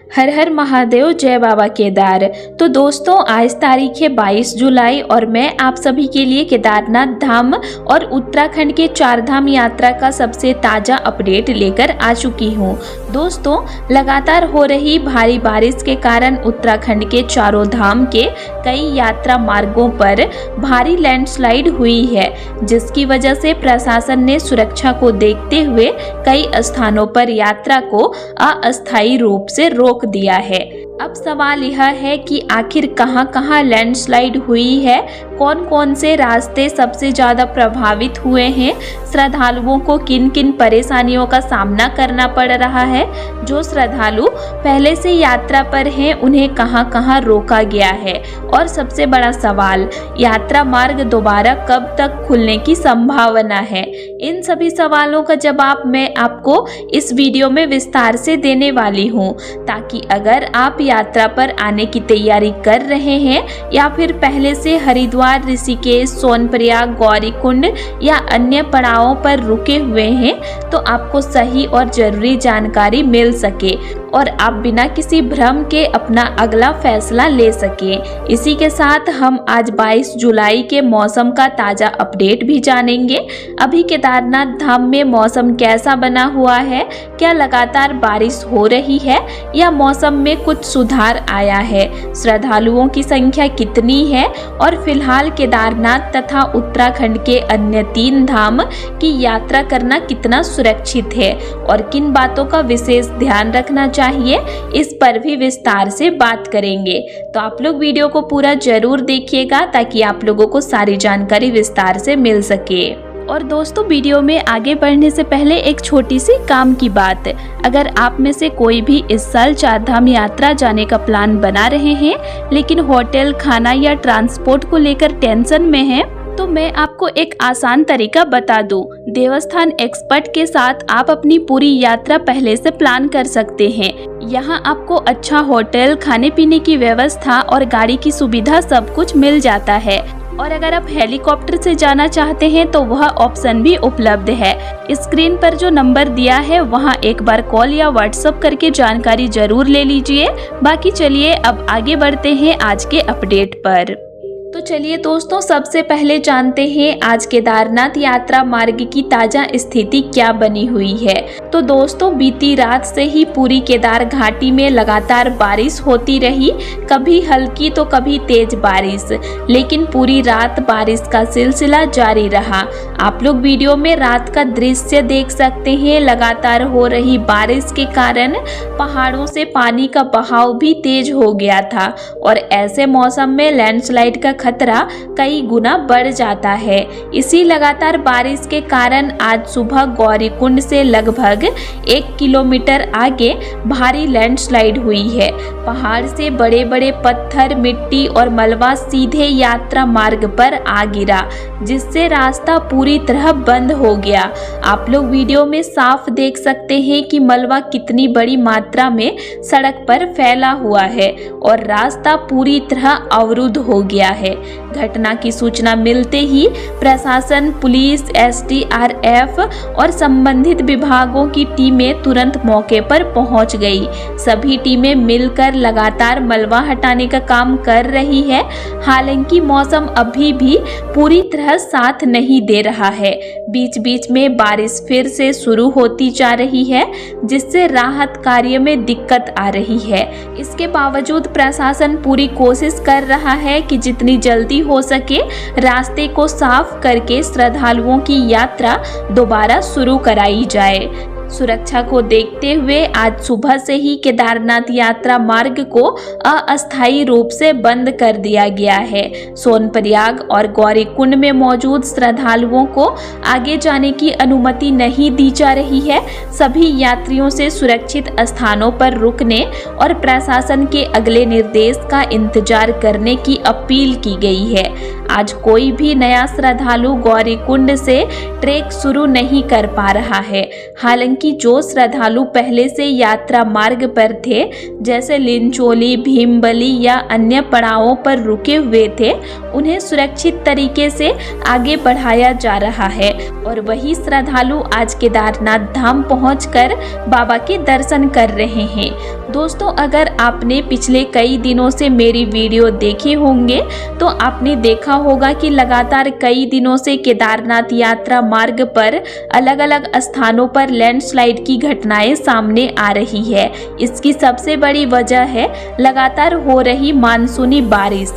हर हर महादेव, जय बाबा केदार। तो दोस्तों, आज तारीख है 22 जुलाई और मैं आप सभी के लिए केदारनाथ धाम और उत्तराखंड के चार धाम यात्रा का सबसे ताज़ा अपडेट लेकर आ चुकी हूँ। दोस्तों, लगातार हो रही भारी बारिश के कारण उत्तराखंड के चारों धाम के कई यात्रा मार्गों पर भारी लैंडस्लाइड हुई है, जिसकी वजह से प्रशासन ने सुरक्षा को देखते हुए कई स्थानों पर यात्रा को अस्थायी रूप से रोक दिया है। अब सवाल यह है कि आखिर कहां-कहां लैंडस्लाइड हुई है, कौन कौन से रास्ते सबसे ज़्यादा प्रभावित हुए हैं, श्रद्धालुओं को किन किन परेशानियों का सामना करना पड़ रहा है, जो श्रद्धालु पहले से यात्रा पर हैं उन्हें कहां-कहां रोका गया है, और सबसे बड़ा सवाल, यात्रा मार्ग दोबारा कब तक खुलने की संभावना है। इन सभी सवालों का जवाब मैं आपको इस वीडियो में विस्तार से देने वाली हूँ, ताकि अगर आप यात्रा पर आने की तैयारी कर रहे हैं या फिर पहले से हरिद्वार, ऋषिकेश, सोनप्रयाग, गौरीकुंड या अन्य पड़ावों पर रुके हुए हैं, तो आपको सही और जरूरी जानकारी मिल सके और आप बिना किसी भ्रम के अपना अगला फैसला ले सके। इसी के साथ हम आज 22 जुलाई के मौसम का ताज़ा अपडेट भी जानेंगे। अभी केदारनाथ धाम में मौसम कैसा बना हुआ है, क्या लगातार बारिश हो रही है या मौसम में कुछ सुधार आया है, श्रद्धालुओं की संख्या कितनी है और फिलहाल केदारनाथ तथा उत्तराखंड के अन्य 3 धाम की यात्रा करना कितना सुरक्षित है और किन बातों का विशेष ध्यान रखना चाहिए, इस पर भी विस्तार से बात करेंगे। तो आप लोग वीडियो को पूरा जरूर देखिएगा ताकि आप लोगों को सारी जानकारी विस्तार से मिल सके। और दोस्तों, वीडियो में आगे बढ़ने से पहले एक छोटी सी काम की बात, अगर आप में से कोई भी इस साल चार धाम यात्रा जाने का प्लान बना रहे हैं लेकिन होटल, खाना या ट्रांसपोर्ट को लेकर टेंशन में हैं, तो मैं आपको एक आसान तरीका बता दूं। देवस्थान एक्सपर्ट के साथ आप अपनी पूरी यात्रा पहले से प्लान कर सकते हैं। यहाँ आपको अच्छा होटल, खाने पीने की व्यवस्था और गाड़ी की सुविधा सब कुछ मिल जाता है। और अगर आप हेलीकॉप्टर से जाना चाहते हैं तो वह ऑप्शन भी उपलब्ध है। स्क्रीन पर जो नंबर दिया है वहां एक बार कॉल या व्हाट्सएप करके जानकारी जरूर ले लीजिए। बाकी चलिए अब आगे बढ़ते हैं आज के अपडेट पर। तो चलिए दोस्तों, सबसे पहले जानते हैं आज केदारनाथ यात्रा मार्ग की ताज़ा स्थिति क्या बनी हुई है। तो दोस्तों, बीती रात से ही पूरी केदार घाटी में लगातार बारिश होती रही, कभी हल्की तो कभी तेज बारिश, लेकिन पूरी रात बारिश का सिलसिला जारी रहा। आप लोग वीडियो में रात का दृश्य देख सकते हैं। लगातार हो रही बारिश के कारण पहाड़ों से पानी का बहाव भी तेज हो गया था और ऐसे मौसम में लैंडस्लाइड का खतरा कई गुना बढ़ जाता है। इसी लगातार बारिश के कारण आज सुबह गौरीकुंड से लगभग 1 किलोमीटर आगे भारी लैंडस्लाइड हुई है। पहाड़ से बड़े बड़े पत्थर, मिट्टी और मलबा सीधे यात्रा मार्ग पर आ गिरा, जिससे रास्ता पूरी तरह बंद हो गया। आप लोग वीडियो में साफ देख सकते हैं कि मलबा कितनी बड़ी मात्रा में सड़क पर फैला हुआ है और रास्ता पूरी तरह अवरुद्ध हो गया है। घटना की सूचना मिलते ही प्रशासन, पुलिस, SDRF और संबंधित विभागों की टीमें तुरंत मौके पर पहुंच गई। सभी टीमें मिलकर लगातार मलबा हटाने का काम कर रही है। हालांकि मौसम अभी भी पूरी तरह साथ नहीं दे रहा है। बीच बीच में बारिश फिर से शुरू होती जा रही है, जिससे राहत कार्य में दिक्कत आ रही है। इसके बावजूद प्रशासन पूरी कोशिश कर रहा है कि जितनी जल्दी हो सके रास्ते को साफ करके श्रद्धालुओं की यात्रा दोबारा शुरू कराई जाए। सुरक्षा को देखते हुए आज सुबह से ही केदारनाथ यात्रा मार्ग को अस्थायी रूप से बंद कर दिया गया है। सोनप्रयाग और गौरीकुंड में मौजूद श्रद्धालुओं को आगे जाने की अनुमति नहीं दी जा रही है। सभी यात्रियों से सुरक्षित स्थानों पर रुकने और प्रशासन के अगले निर्देश का इंतजार करने की अपील की गई है। आज कोई भी नया श्रद्धालु गौरीकुंड से ट्रैक शुरू नहीं कर पा रहा है। हालांकि जो श्रद्धालु पहले से यात्रा मार्ग पर थे, जैसे लिंचोली, भीमबली या अन्य पड़ावों पर रुके हुए थे, उन्हें सुरक्षित तरीके से आगे बढ़ाया जा रहा है और वही श्रद्धालु आज केदारनाथ धाम पहुंचकर बाबा के दर्शन कर रहे हैं। दोस्तों, अगर आपने पिछले कई दिनों से मेरी वीडियो देखे होंगे तो आपने देखा होगा कि लगातार कई दिनों से केदारनाथ यात्रा मार्ग पर अलग अलग स्थानों पर लैंडस्लाइड की घटनाएं सामने आ रही है। इसकी सबसे बड़ी वजह है लगातार हो रही मानसूनी बारिश।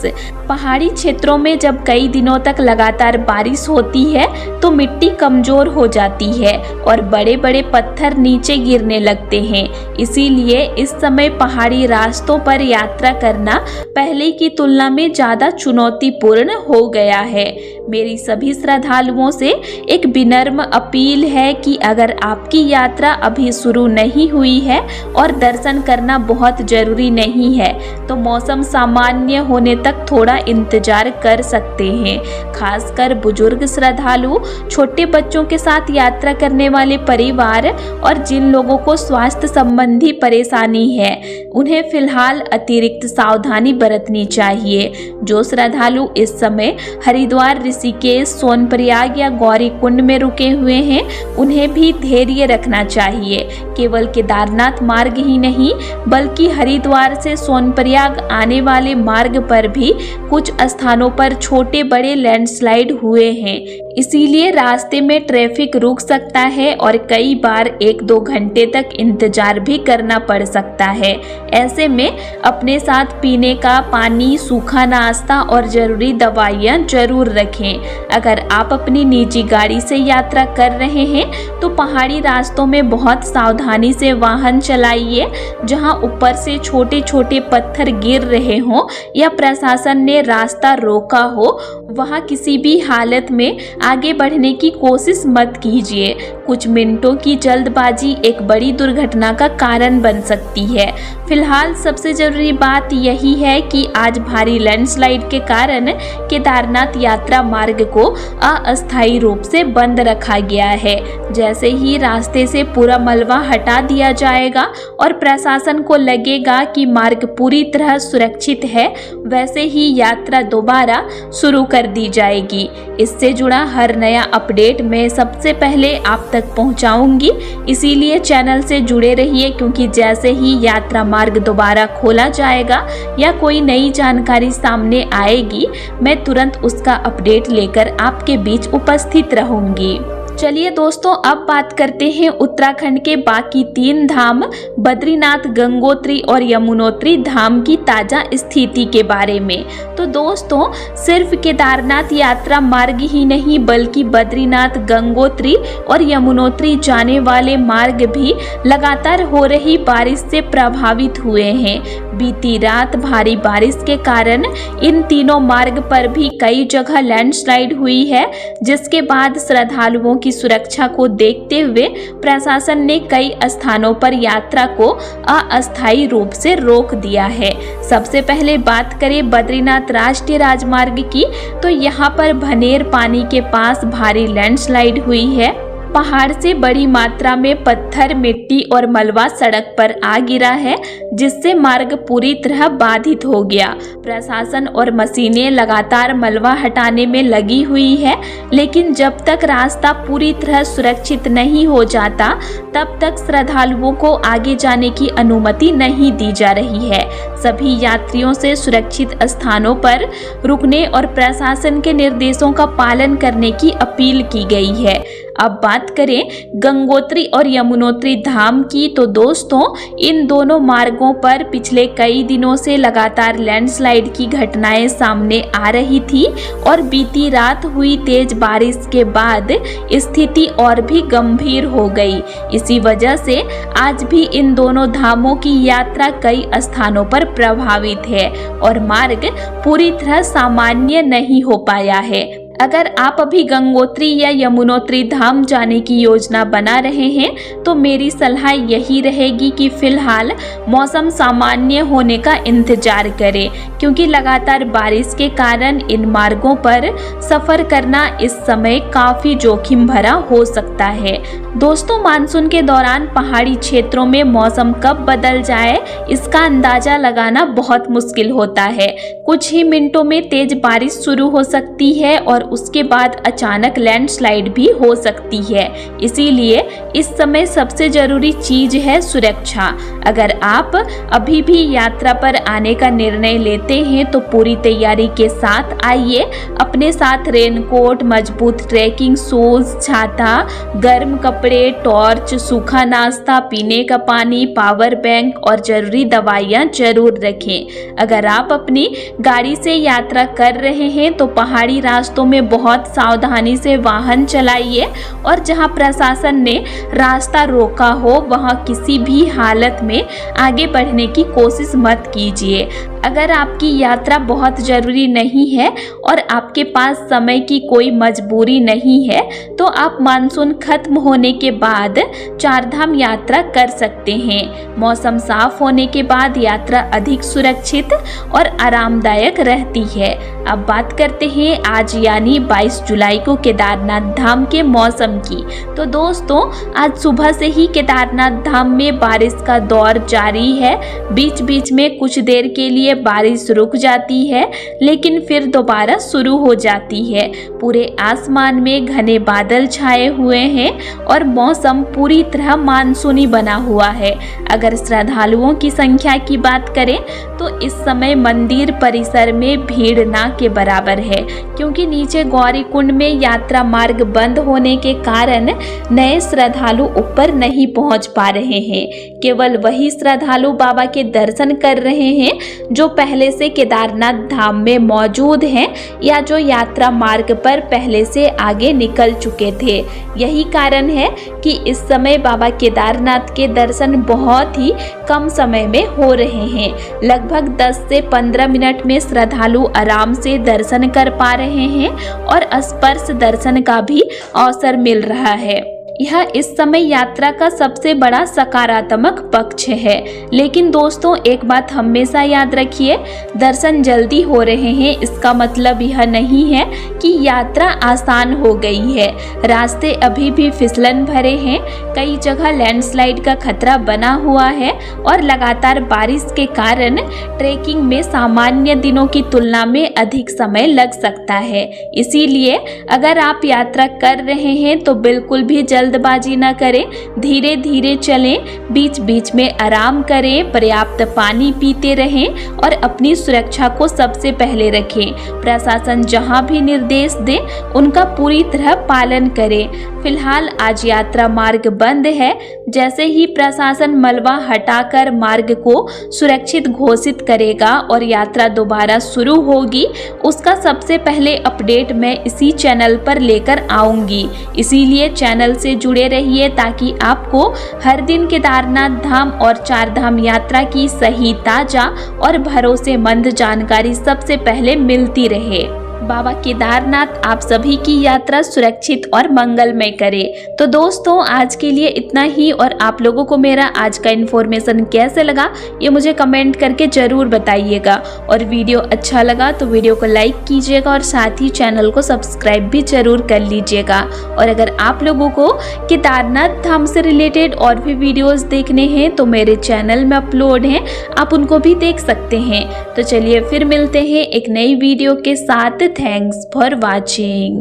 पहाड़ी क्षेत्रों में जब कई दिनों तक लगातार बारिश होती है तो मिट्टी कमजोर हो जाती है और बड़े बड़े पत्थर नीचे गिरने लगते हैं। इसीलिए इस समय पहाड़ी रास्तों पर यात्रा करना पहले की तुलना में ज़्यादा चुनौतीपूर्ण हो गया है। मेरी सभी श्रद्धालुओं से एक विनम्र अपील है कि अगर आपकी यात्रा अभी शुरू नहीं हुई है और दर्शन करना बहुत जरूरी नहीं है तो मौसम सामान्य होने तक थोड़ा इंतजार कर सकते हैं। खासकर बुजुर्ग श्रद्धालु, छोटे बच्चों के साथ यात्रा करने वाले परिवार और जिन लोगों को स्वास्थ्य संबंधी परेशानी है, उन्हें फिलहाल अतिरिक्त सावधानी बरतनी चाहिए। जो श्रद्धालु इस समय हरिद्वार, ऋषिकेश, सोनप्रयाग या गौरीकुंड में रुके हुए हैं, उन्हें भी धैर्य रखना चाहिए। केवल केदारनाथ मार्ग ही नहीं बल्कि हरिद्वार से सोनप्रयाग आने वाले मार्ग पर भी कुछ स्थानों पर छोटे बड़े लैंडस्लाइड हुए हैं। इसीलिए रास्ते में ट्रैफिक रुक सकता है और कई बार 1-2 घंटे तक इंतजार भी करना पड़ सकता है। ऐसे में अपने साथ पीने का पानी, सूखा नाश्ता और जरूरी दवाइयाँ जरूर रखें। अगर आप अपनी निजी गाड़ी से यात्रा कर रहे हैं तो पहाड़ी रास्तों में बहुत सावधानी से वाहन चलाइए। जहां ऊपर से छोटे छोटे पत्थर गिर रहे हों या प्रशासन ने रास्ता रोका हो, वहां किसी भी हालत में आगे बढ़ने की कोशिश मत कीजिए। कुछ मिनटों की जल्दबाजी एक बड़ी दुर्घटना का कारण बन सकती है। फिलहाल सबसे जरूरी बात यही है कि आज भारी लैंडस्लाइड के कारण केदारनाथ यात्रा मार्ग को अस्थायी रूप से बंद रखा गया है। जैसे ही रास्ते से पूरा मलबा हटा दिया जाएगा और प्रशासन को लगेगा कि मार्ग पूरी तरह सुरक्षित है, वैसे ही यात्रा दोबारा शुरू कर दी जाएगी। इससे जुड़ा हर नया अपडेट मैं सबसे पहले आप तक पहुंचाऊंगी, इसीलिए चैनल से जुड़े रहिए, क्योंकि जैसे ही यात्रा मार्ग दोबारा खोला जाएगा या कोई नई जानकारी सामने आएगी, मैं तुरंत उसका अपडेट लेकर आपके बीच उपस्थित रहूंगी। चलिए दोस्तों, अब बात करते हैं उत्तराखंड के बाकी 3 धाम बद्रीनाथ, गंगोत्री और यमुनोत्री धाम की ताज़ा स्थिति के बारे में। तो दोस्तों, सिर्फ केदारनाथ यात्रा मार्ग ही नहीं बल्कि बद्रीनाथ, गंगोत्री और यमुनोत्री जाने वाले मार्ग भी लगातार हो रही बारिश से प्रभावित हुए हैं। बीती रात भारी बारिश के कारण इन तीनों मार्ग पर भी कई जगह लैंडस्लाइड हुई है, जिसके बाद श्रद्धालुओं की सुरक्षा को देखते हुए प्रशासन ने कई स्थानों पर यात्रा को अस्थायी रूप से रोक दिया है। सबसे पहले बात करें बद्रीनाथ राष्ट्रीय राजमार्ग की, तो यहाँ पर भनेर पानी के पास भारी लैंडस्लाइड हुई है। पहाड़ से बड़ी मात्रा में पत्थर, मिट्टी और मलबा सड़क पर आ गिरा है, जिससे मार्ग पूरी तरह बाधित हो गया। प्रशासन और मशीनें लगातार मलबा हटाने में लगी हुई है, लेकिन जब तक रास्ता पूरी तरह सुरक्षित नहीं हो जाता तब तक श्रद्धालुओं को आगे जाने की अनुमति नहीं दी जा रही है। सभी यात्रियों से सुरक्षित स्थानों पर रुकने और प्रशासन के निर्देशों का पालन करने की अपील की गई है। अब बात करें गंगोत्री और यमुनोत्री धाम की, तो दोस्तों, इन दोनों मार्गों पर पिछले कई दिनों से लगातार लैंडस्लाइड की घटनाएं सामने आ रही थी और बीती रात हुई तेज बारिश के बाद स्थिति और भी गंभीर हो गई। इसी वजह से आज भी इन दोनों धामों की यात्रा कई स्थानों पर प्रभावित है और मार्ग पूरी तरह सामान्य नहीं हो पाया है। अगर आप अभी गंगोत्री या यमुनोत्री धाम जाने की योजना बना रहे हैं तो मेरी सलाह यही रहेगी कि फिलहाल मौसम सामान्य होने का इंतजार करें, क्योंकि लगातार बारिश के कारण इन मार्गों पर सफर करना इस समय काफी जोखिम भरा हो सकता है। दोस्तों, मानसून के दौरान पहाड़ी क्षेत्रों में मौसम कब बदल जाए इसका अंदाजा लगाना बहुत मुश्किल होता है। कुछ ही मिनटों में तेज बारिश शुरू हो सकती है और उसके बाद अचानक लैंडस्लाइड भी हो सकती है। इसीलिए इस समय सबसे जरूरी चीज है सुरक्षा। अगर आप अभी भी यात्रा पर आने का निर्णय लेते हैं तो पूरी तैयारी के साथ आइए। अपने साथ रेनकोट, मजबूत ट्रैकिंग शूज, छाता, गर्म कपड़े, टॉर्च, सूखा नाश्ता, पीने का पानी, पावर बैंक और जरूरी दवाइयाँ जरूर रखें। अगर आप अपनी गाड़ी से यात्रा कर रहे हैं तो पहाड़ी रास्तों में बहुत सावधानी से वाहन चलाइए और जहां प्रशासन ने रास्ता रोका हो वहां किसी भी हालत में आगे बढ़ने की कोशिश मत कीजिए। अगर आपकी यात्रा बहुत ज़रूरी नहीं है और आपके पास समय की कोई मजबूरी नहीं है तो आप मानसून खत्म होने के बाद चारधाम यात्रा कर सकते हैं। मौसम साफ होने के बाद यात्रा अधिक सुरक्षित और आरामदायक रहती है। अब बात करते हैं आज यानी 22 जुलाई को केदारनाथ धाम के मौसम की। तो दोस्तों, आज सुबह से ही केदारनाथ धाम में बारिश का दौर जारी है। बीच बीच में कुछ देर के लिए बारिश रुक जाती है लेकिन फिर दोबारा शुरू हो जाती है। पूरे आसमान में घने बादल छाए हुए हैं और मौसम पूरी तरह मानसूनी बना हुआ है। अगर श्रद्धालुओं की संख्या की बात करें तो इस समय मंदिर परिसर में भीड़ ना के बराबर है, क्योंकि नीचे गौरी कुंड में यात्रा मार्ग बंद होने के कारण नए श्रद्धालु ऊपर नहीं पहुंच पा रहे हैं। केवल वही श्रद्धालु बाबा के दर्शन कर रहे हैं जो पहले से केदारनाथ धाम में मौजूद हैं या जो यात्रा मार्ग पर पहले से आगे निकल चुके थे। यही कारण है कि इस समय बाबा केदारनाथ के दर्शन बहुत ही कम समय में हो रहे हैं। लगभग 10 से 15 मिनट में श्रद्धालु आराम से दर्शन कर पा रहे हैं और स्पर्श दर्शन का भी अवसर मिल रहा है। यह इस समय यात्रा का सबसे बड़ा सकारात्मक पक्ष है। लेकिन दोस्तों, एक बात हमेशा याद रखिए, दर्शन जल्दी हो रहे हैं इसका मतलब यह नहीं है कि यात्रा आसान हो गई है। रास्ते अभी भी फिसलन भरे हैं, कई जगह लैंडस्लाइड का खतरा बना हुआ है और लगातार बारिश के कारण ट्रैकिंग में सामान्य दिनों की तुलना में अधिक समय लग सकता है। इसीलिए अगर आप यात्रा कर रहे हैं तो बिल्कुल भी जल्दबाजी न करें, धीरे धीरे चलें, बीच बीच में आराम करें, पर्याप्त पानी पीते रहें और अपनी सुरक्षा को सबसे पहले रखें। प्रशासन जहां भी निर्देश दे उनका पूरी तरह पालन करें। फिलहाल आज यात्रा मार्ग बंद है। जैसे ही प्रशासन मलबा हटाकर मार्ग को सुरक्षित घोषित करेगा और यात्रा दोबारा शुरू होगी, उसका सबसे पहले अपडेट मैं इसी चैनल पर लेकर आऊंगी। इसीलिए चैनल से जुड़े रहिए ताकि आपको हर दिन केदारनाथ धाम और चारधाम यात्रा की सही, ताजा और भरोसेमंद जानकारी सबसे पहले मिलती रहे। बाबा केदारनाथ आप सभी की यात्रा सुरक्षित और मंगलमय करे। तो दोस्तों, आज के लिए इतना ही और आप लोगों को मेरा आज का इन्फॉर्मेशन कैसे लगा ये मुझे कमेंट करके ज़रूर बताइएगा। और वीडियो अच्छा लगा तो वीडियो को लाइक कीजिएगा और साथ ही चैनल को सब्सक्राइब भी ज़रूर कर लीजिएगा। और अगर आप लोगों को केदारनाथ धाम से रिलेटेड और भी वीडियोज़ देखने हैं तो मेरे चैनल में अपलोड हैं, आप उनको भी देख सकते हैं। तो चलिए फिर मिलते हैं एक नई वीडियो के साथ। Thanks for watching.